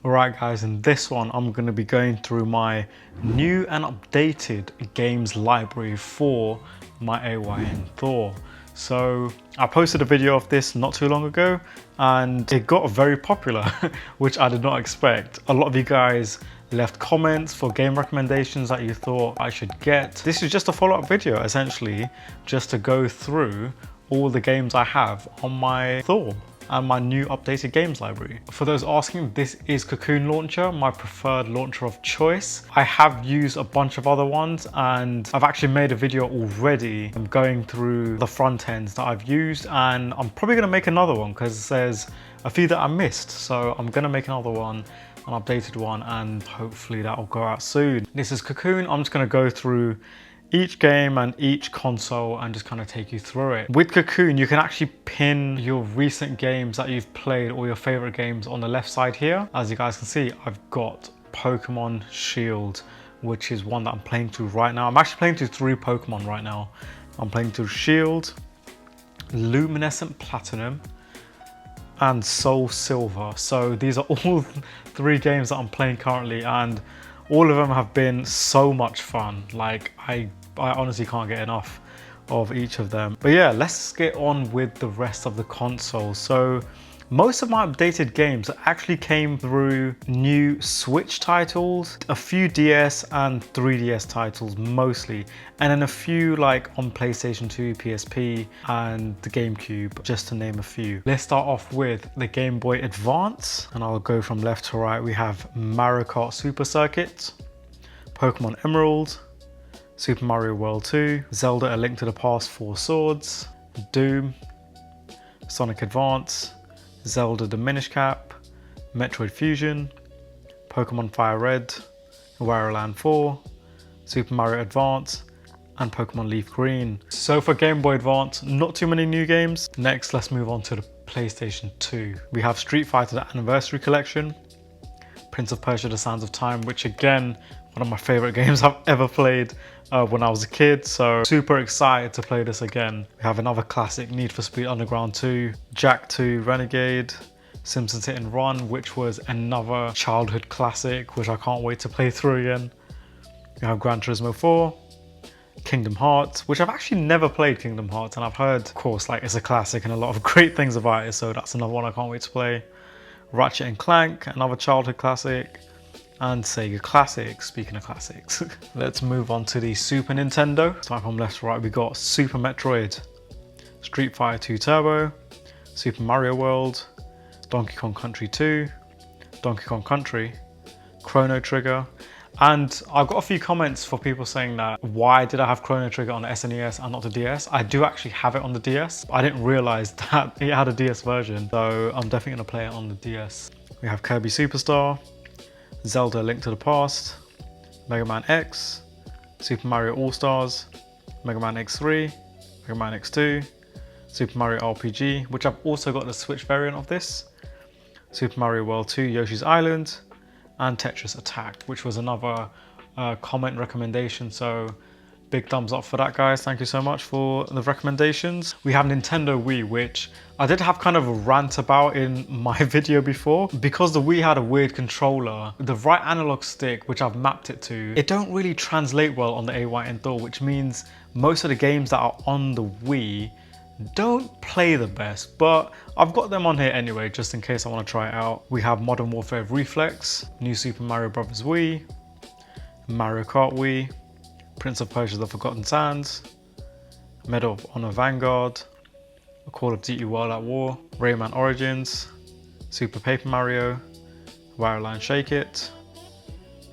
Alright guys, in this one I'm going to be going through my new and updated games library for my AYN Thor. So I posted a video of this not too long ago and it got very popular, which I did not expect. A lot of you guys left comments for game recommendations that you thought I should get. This is just a follow-up video essentially, just to go through all the games I have on my Thor and my new updated games library. For those asking, this is Cocoon Launcher, my preferred launcher of choice. I have used a bunch of other ones and I've actually made a video already. I'm going through the front ends that I've used and I'm probably gonna make another one because there's a few that I missed. So I'm gonna make another one, an updated one, and hopefully that'll go out soon. This is Cocoon. I'm just gonna go through each game and each console and just kind of take you through it. With Cocoon, you can actually pin your recent games that you've played or your favorite games on the left side here. As you guys can see, I've got Pokemon Shield, which is one that I'm playing through right now. I'm actually playing through 3 Pokemon right now. I'm playing through Shield, Luminescent Platinum, and Soul Silver. So these are all 3 games that I'm playing currently, and all of them have been so much fun. Like I honestly can't get enough of each of them. But yeah, let's get on with the rest of the console. So most of my updated games actually came through new Switch titles, a few DS and 3DS titles mostly, and then a few like on PlayStation 2, PSP and the Gamecube, just to name a few. Let's start off with the Game Boy Advance, and I'll go from left to right. We have Mario Kart Super Circuit, Pokemon Emerald, Super Mario World 2, Zelda A Link to the Past 4 Swords, Doom, Sonic Advance, Zelda the Minish Cap, Metroid Fusion, Pokemon Fire Red, Wario Land 4, Super Mario Advance, and Pokemon Leaf Green. So for Game Boy Advance, not too many new games. Next, let's move on to the PlayStation 2. We have Street Fighter the Anniversary Collection, Prince of Persia The Sands of Time, which again, one of my favorite games I've ever played when I was a kid, so super excited to play this again. We have another classic, Need for Speed Underground 2, Jak 2 Renegade, Simpsons Hit and Run, which was another childhood classic, which I can't wait to play through again. We have Gran Turismo 4, Kingdom Hearts, which I've actually never played Kingdom Hearts, and I've heard, of course, like it's a classic and a lot of great things about it, so that's another one I can't wait to play. Ratchet and Clank, another childhood classic, and Sega Classics. Speaking of classics, let's move on to the Super Nintendo. Starting from left to right, we got Super Metroid, Street Fighter 2 Turbo, Super Mario World, Donkey Kong Country 2, Donkey Kong Country, Chrono Trigger. And I've got a few comments for people saying that why did I have Chrono Trigger on the SNES and not the DS? I do actually have it on the DS. I didn't realize that it had a DS version, so I'm definitely gonna play it on the DS. We have Kirby Superstar, Zelda A Link to the Past, Mega Man X, Super Mario All-Stars, Mega Man X3, Mega Man X2, Super Mario RPG, which I've also got the Switch variant of this, Super Mario World 2 Yoshi's Island, and Tetris Attack, which was another comment recommendation, so big thumbs up for that, guys. Thank you so much for the recommendations. We have Nintendo Wii, which I did have kind of a rant about in my video before. Because the Wii had a weird controller, the right analog stick, which I've mapped it to, it don't really translate well on the AYN Thor, which means most of the games that are on the Wii don't play the best, but I've got them on here anyway, just in case I want to try it out. We have Modern Warfare Reflex, New Super Mario Bros. Wii, Mario Kart Wii, Prince of Persia The Forgotten Sands, Medal of Honor Vanguard, Call of Duty World at War, Rayman Origins, Super Paper Mario, Wario Land Shake It,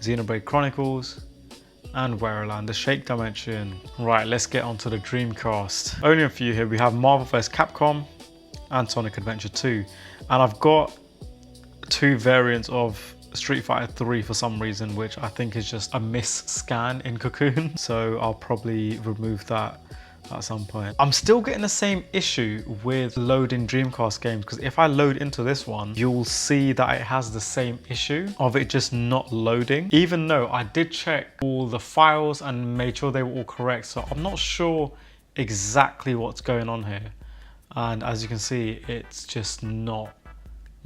Xenoblade Chronicles, and Wario Land The Shake Dimension. Right, let's get onto the Dreamcast. Only a few here. We have Marvel vs. Capcom and Sonic Adventure 2. And I've got 2 variants of Street Fighter 3 for some reason, which I think is just a miss-scan in Cocoon. So I'll probably remove that at some point. I'm still getting the same issue with loading Dreamcast games, because if I load into this one, you'll see that it has the same issue of it just not loading, even though I did check all the files and made sure they were all correct. So I'm not sure exactly what's going on here. And as you can see, it's just not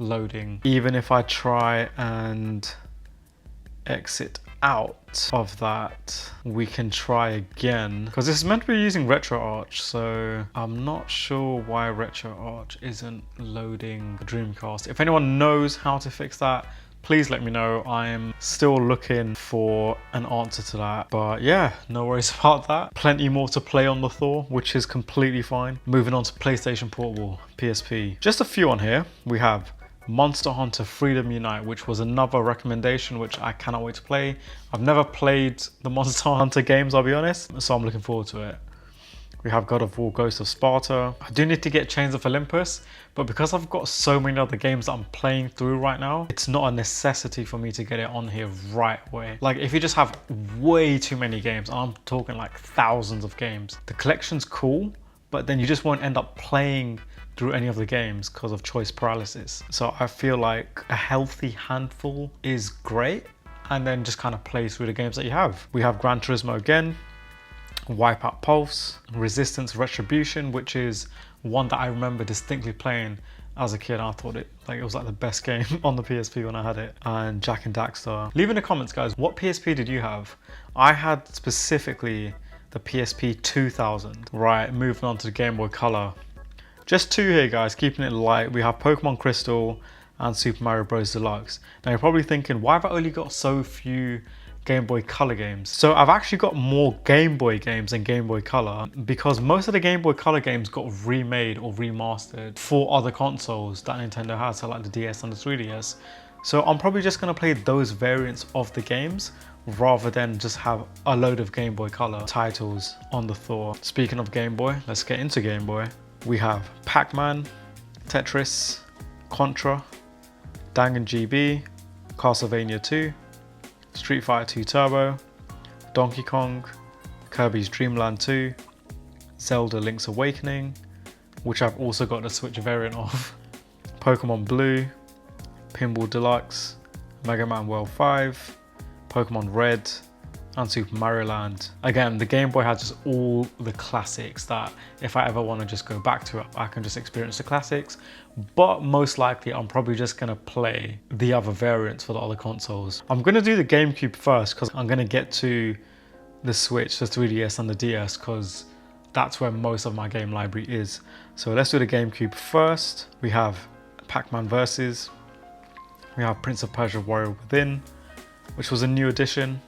loading. Even if I try and exit out of that, we can try again, because this is meant to be using RetroArch, so I'm not sure why RetroArch isn't loading the Dreamcast. If anyone knows how to fix that, please let me know. I'm still looking for an answer to that. But yeah, no worries about that. Plenty more to play on the Thor, which is completely fine. Moving on to PlayStation Portable, PSP. Just a few on here. We have Monster Hunter Freedom Unite, which was another recommendation which I cannot wait to play. I've never played the Monster Hunter games, I'll be honest, so I'm looking forward to it. We have God of War Ghost of Sparta. I do need to get Chains of Olympus, but because I've got so many other games that I'm playing through right now, it's not a necessity for me to get it on here right away. Like if you just have way too many games, I'm talking like thousands of games, the collection's cool, but then you just won't end up playing through any of the games because of choice paralysis. So I feel like a healthy handful is great, and then just kind of play through the games that you have. We have Gran Turismo again, Wipeout Pulse, Resistance Retribution, which is one that I remember distinctly playing as a kid. I thought it was like the best game on the PSP when I had it. And Jak and Daxter. Leave in the comments, guys, what PSP did you have? I had specifically the PSP 2000. Right, moving on to the Game Boy Color. Just two here, guys, keeping it light. We have Pokemon Crystal and Super Mario Bros. Deluxe. Now you're probably thinking, why have I only got so few Game Boy Color games? So I've actually got more Game Boy games than Game Boy Color, because most of the Game Boy Color games got remade or remastered for other consoles that Nintendo has, so like the DS and the 3DS. So I'm probably just going to play those variants of the games rather than just have a load of Game Boy Color titles on the Thor. Speaking of Game Boy, let's get into Game Boy. We have Pac-Man, Tetris, Contra, Danganronpa, Castlevania 2, Street Fighter 2 Turbo, Donkey Kong, Kirby's Dream Land 2, Zelda Link's Awakening, which I've also got the Switch variant of, Pokemon Blue, Pinball Deluxe, Mega Man World 5, Pokemon Red, and Super Mario Land. Again, the Game Boy had just all the classics that if I ever want to just go back to it, I can just experience the classics. But most likely, I'm probably just going to play the other variants for the other consoles. I'm going to do the Gamecube first because I'm going to get to the Switch, the 3DS and the DS, because that's where most of my game library is. So let's do the Gamecube first. We have Pac-Man Versus. We have Prince of Persia Warrior Within, which was a new addition.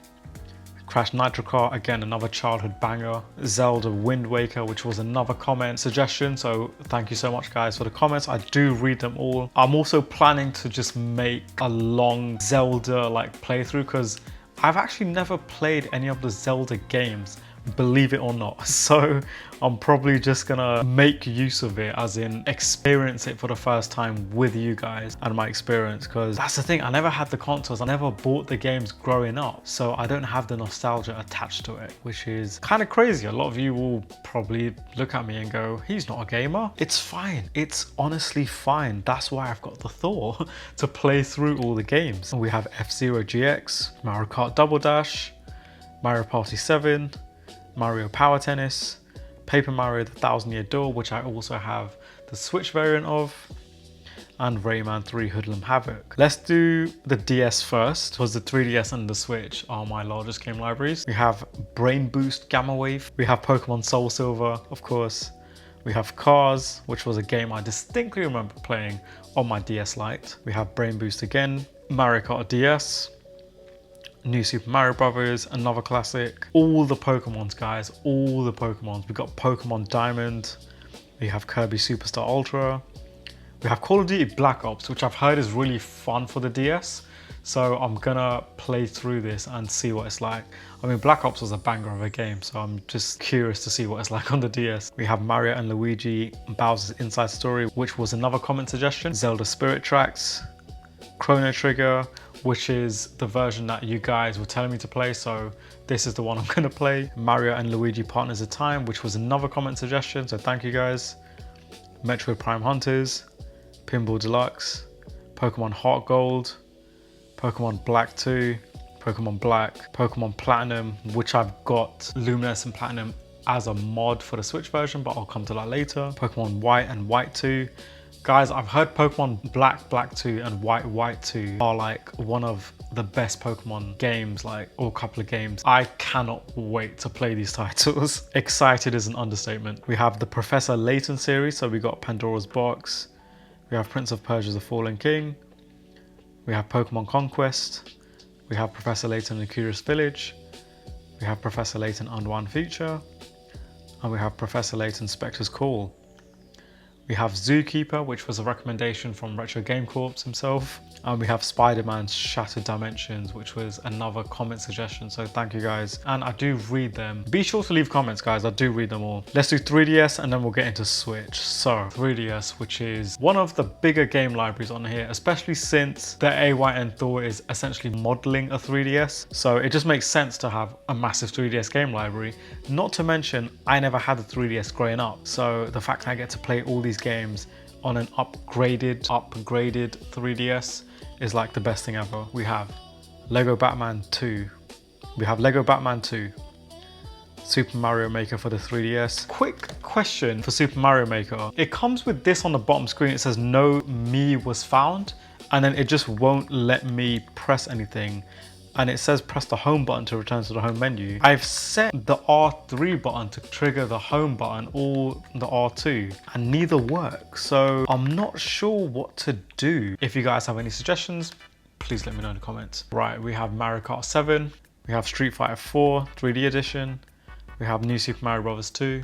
Crash Nitro Kart, again another childhood banger. Zelda Wind Waker, which was another comment suggestion, so thank you so much guys for the comments. I do read them all. I'm also planning to just make a long Zelda like playthrough, because I've actually never played any of the Zelda games, believe it or not. So I'm probably just gonna make use of it, as in experience it for the first time with you guys and my experience, because that's the thing, I never had the consoles, I never bought the games growing up, so I don't have the nostalgia attached to it, which is kind of crazy. A lot of you will probably look at me and go, he's not a gamer. It's fine, it's honestly fine. That's why I've got the Thor to play through all the games. We have F-Zero GX, Mario Kart Double Dash, Mario Party 7, Mario Power Tennis, Paper Mario The Thousand Year Door, which I also have the Switch variant of, and Rayman 3 Hoodlum Havoc. Let's do the DS first, because the 3DS and the Switch are my largest game libraries. We have Brain Boost Gamma Wave. We have Pokemon Soul Silver, of course. We have Cars, which was a game I distinctly remember playing on my DS Lite. We have Brain Boost again, Mario Kart DS, New Super Mario Brothers, another classic. All the Pokemons, guys, all the Pokemons. We got Pokemon Diamond. We have Kirby Superstar Ultra. We have Call of Duty Black Ops, which I've heard is really fun for the DS. So I'm gonna play through this and see what it's like. I mean, Black Ops was a banger of a game, so I'm just curious to see what it's like on the DS. We have Mario and Luigi Bowser's Inside Story, which was another comment suggestion. Zelda Spirit Tracks, Chrono Trigger, which is the version that you guys were telling me to play, so this is the one I'm gonna play. Mario and Luigi Partners of Time, which was another comment suggestion, so thank you guys. Metroid Prime Hunters, Pinball Deluxe, Pokemon Heart Gold, Pokemon Black 2, Pokemon Black, Pokemon Platinum, which I've got Luminescent Platinum as a mod for the Switch version, but I'll come to that later. Pokemon White and White 2, Guys, I've heard Pokemon Black, Black 2 and White, White 2 are like one of the best Pokemon games, like, or a couple of games. I cannot wait to play these titles. Excited is an understatement. We have the Professor Layton series, so we got Pandora's Box. We have Prince of Persia: The Fallen King. We have Pokemon Conquest. We have Professor Layton and the Curious Village. We have Professor Layton Unwound Future. And we have Professor Layton Spectre's Call. We have Zookeeper, which was a recommendation from Retro Game Corps himself. And we have Spider-Man's Shattered Dimensions, which was another comment suggestion. So thank you guys. And I do read them. Be sure to leave comments, guys. I do read them all. Let's do 3DS and then we'll get into Switch. So 3DS, which is one of the bigger game libraries on here, especially since the AYN Thor is essentially modeling a 3DS. So it just makes sense to have a massive 3DS game library. Not to mention, I never had a 3DS growing up. So the fact that I get to play all these games on an upgraded 3DS is like the best thing ever. We have Lego Batman 2. We have Lego Batman 2. Super Mario Maker for the 3DS. Quick question for Super Mario Maker. It comes with this on the bottom screen. It says no me was found, and then it just won't let me press anything. And it says press the home button to return to the home menu. I've set the R3 button to trigger the home button or the R2 and neither work. So I'm not sure what to do. If you guys have any suggestions, please let me know in the comments. Right, we have Mario Kart 7. We have Street Fighter 4 3D edition. We have New Super Mario Bros. 2.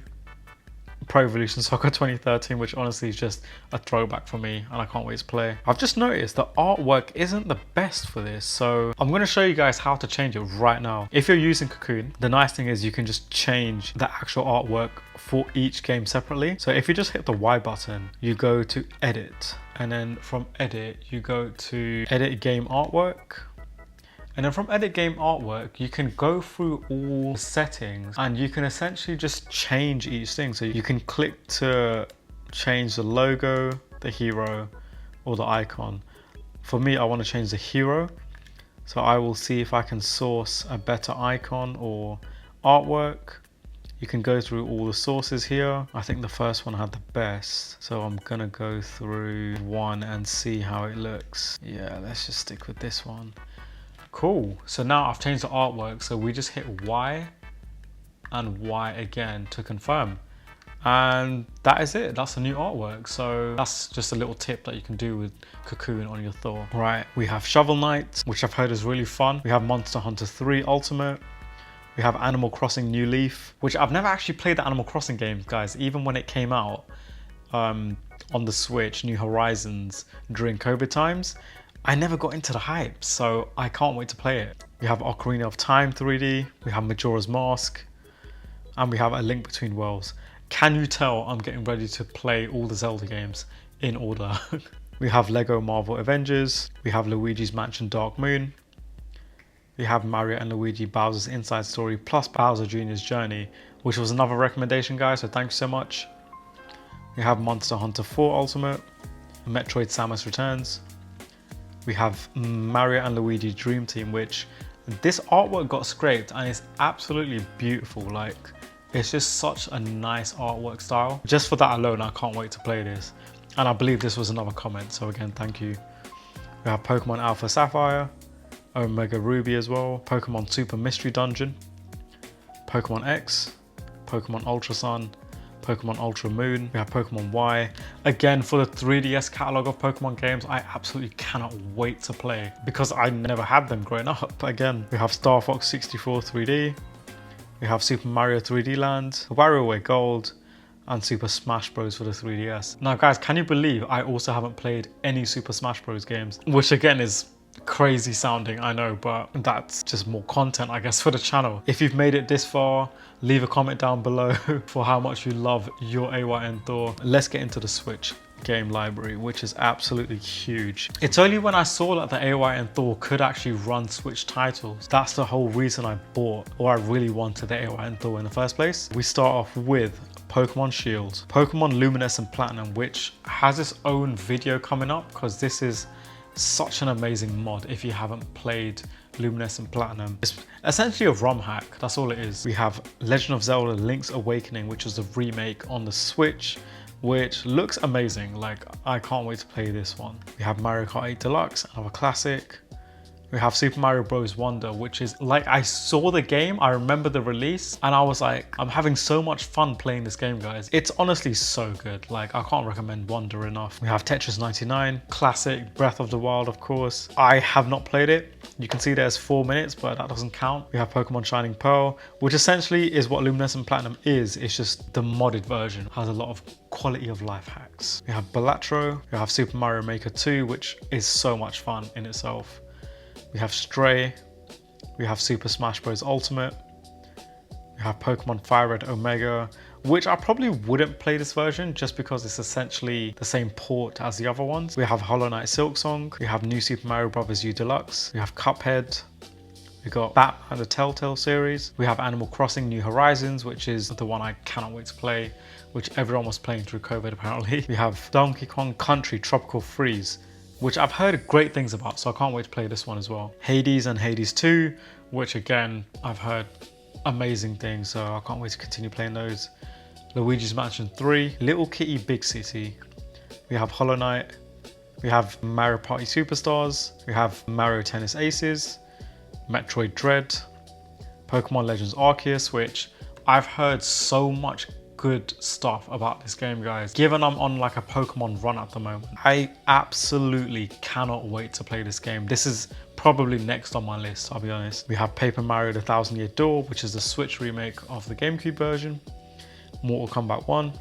Pro Evolution Soccer 2013, which honestly is just a throwback for me and I can't wait to play. I've just noticed the artwork isn't the best for this, so I'm going to show you guys how to change it right now. If you're using Cocoon, the nice thing is you can just change the actual artwork for each game separately. So if you just hit the Y button, you go to edit, and then from edit you go to edit game artwork. And then from edit game artwork, you can go through all the settings and you can essentially just change each thing. So you can click to change the logo, the hero, or the icon. For me, I want to change the hero. So I will see if I can source a better icon or artwork. You can go through all the sources here. I think the first one had the best. So I'm gonna go through one and see how it looks. Yeah, let's just stick with this one. Cool, so now I've changed the artwork, so we just hit Y and Y again to confirm. And that is it, that's the new artwork. So that's just a little tip that you can do with Cocoon on your Thor. Right, we have Shovel Knight, which I've heard is really fun. We have Monster Hunter 3 Ultimate. We have Animal Crossing New Leaf, which I've never actually played the Animal Crossing game, guys, even when it came out on the Switch, New Horizons, during COVID times. I never got into the hype, so I can't wait to play it. We have Ocarina of Time 3D, we have Majora's Mask, and we have A Link Between Worlds. Can you tell I'm getting ready to play all the Zelda games in order? We have Lego Marvel Avengers, we have Luigi's Mansion Dark Moon, we have Mario and Luigi Bowser's Inside Story plus Bowser Jr.'s Journey, which was another recommendation, guys, so thank you so much. We have Monster Hunter 4 Ultimate, Metroid Samus Returns. We have Mario and Luigi Dream Team, which this artwork got scraped and it's absolutely beautiful. Like, it's just such a nice artwork style. Just for that alone, I can't wait to play this. And I believe this was another comment, so again, thank you. We have Pokemon Alpha Sapphire, Omega Ruby as well, Pokemon Super Mystery Dungeon, Pokemon X, Pokemon Ultra Sun, Pokemon Ultra Moon, we have Pokemon Y. Again, for the 3DS catalogue of Pokemon games, I absolutely cannot wait to play because I never had them growing up. Again, we have Star Fox 64 3D, we have Super Mario 3D Land, WarioWare Gold, and Super Smash Bros for the 3DS. Now guys, can you believe I also haven't played any Super Smash Bros games, which again is crazy sounding, I know, but that's just more content, I guess, for the channel. If you've made it this far, leave a comment down below for how much you love your AYN Thor. Let's get into the Switch game library, which is absolutely huge. It's only when I saw that the AYN Thor could actually run Switch titles, that's the whole reason I bought, or I really wanted the AYN Thor in the first place. We start off with Pokemon Shield, Pokemon Luminescent Platinum, which has its own video coming up because this is such an amazing mod if you haven't played Luminescent Platinum. It's essentially a ROM hack, that's all it is. We have Legend of Zelda Link's Awakening, which is a remake on the Switch which looks amazing. Like, I can't wait to play this one. We have Mario Kart 8 Deluxe, another classic. We have Super Mario Bros. Wonder, which is like, I saw the game, I remember the release, and I was like, I'm having so much fun playing this game, guys. It's honestly so good. Like, I can't recommend Wonder enough. We have Tetris 99, classic, Breath of the Wild, of course. I have not played it. You can see there's 4 minutes, but that doesn't count. We have Pokemon Shining Pearl, which essentially is what Luminescent Platinum is. It's just the modded version. Has a lot of quality of life hacks. We have Balatro. We have Super Mario Maker 2, which is so much fun in itself. We have Stray, we have Super Smash Bros. Ultimate, we have Pokemon Fire Red Omega, which I probably wouldn't play this version just because it's essentially the same port as the other ones. We have Hollow Knight Silksong, we have New Super Mario Bros. U Deluxe, we have Cuphead, we got Batman the Telltale series, we have Animal Crossing New Horizons, which is the one I cannot wait to play, which everyone was playing through COVID apparently. We have Donkey Kong Country Tropical Freeze, which I've heard great things about, so I can't wait to play this one as well. Hades and Hades 2, which again, I've heard amazing things, so I can't wait to continue playing those. Luigi's Mansion 3, Little Kitty Big City. We have Hollow Knight, we have Mario Party Superstars, we have Mario Tennis Aces, Metroid Dread, Pokemon Legends Arceus, which I've heard so much good stuff about this game, guys. Given I'm on like a Pokemon run at the moment, I absolutely cannot wait to play this game. This is probably next on my list, I'll be honest. We have Paper Mario The Thousand Year Door, which is the Switch remake of the Gamecube version. Mortal Kombat 1,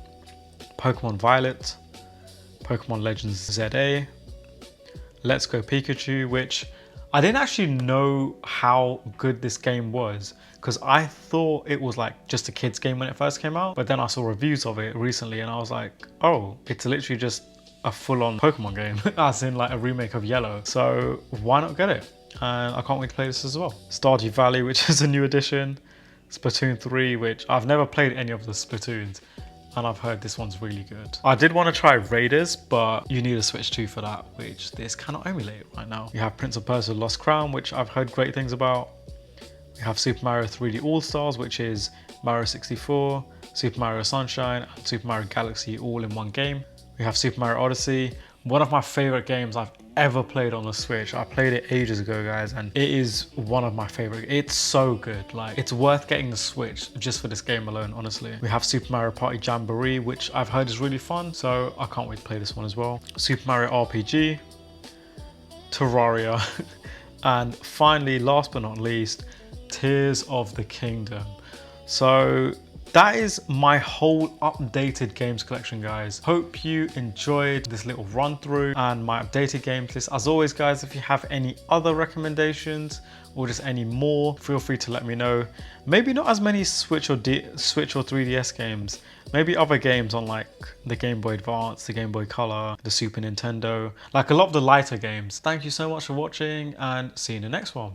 Pokemon Violet, Pokemon Legends ZA, Let's Go Pikachu, which I didn't actually know how good this game was because I thought it was like just a kid's game when it first came out, but then I saw reviews of it recently and I was like, oh, it's literally just a full-on Pokemon game, as in like a remake of Yellow. So why not get it? And I can't wait to play this as well. Stardew Valley, which is a new addition. Splatoon 3, which I've never played any of the Splatoons, and I've heard this one's really good. I did want to try Raiders, but you need a Switch 2 for that, which this cannot emulate right now. You have Prince of Persia Lost Crown, which I've heard great things about. We have Super Mario 3D All-Stars, which is Mario 64, Super Mario Sunshine, and Super Mario Galaxy all in one game. We have Super Mario Odyssey, one of my favorite games I've ever played on the Switch. I played it ages ago, guys, and it is one of my favorite. It's so good. Like, it's worth getting the Switch just for this game alone, honestly. We have Super Mario Party Jamboree, which I've heard is really fun, so I can't wait to play this one as well. Super Mario RPG, Terraria, and finally, last but not least, Tears of the Kingdom. So that is my whole updated games collection, guys. Hope you enjoyed this little run through and my updated games list. As always, guys, if you have any other recommendations or just any more, feel free to let me know. Maybe not as many Switch or 3DS games, maybe other games on like the Game Boy Advance, the Game Boy Color, the Super Nintendo, like a lot of the lighter games. Thank you so much for watching and see you in the next one.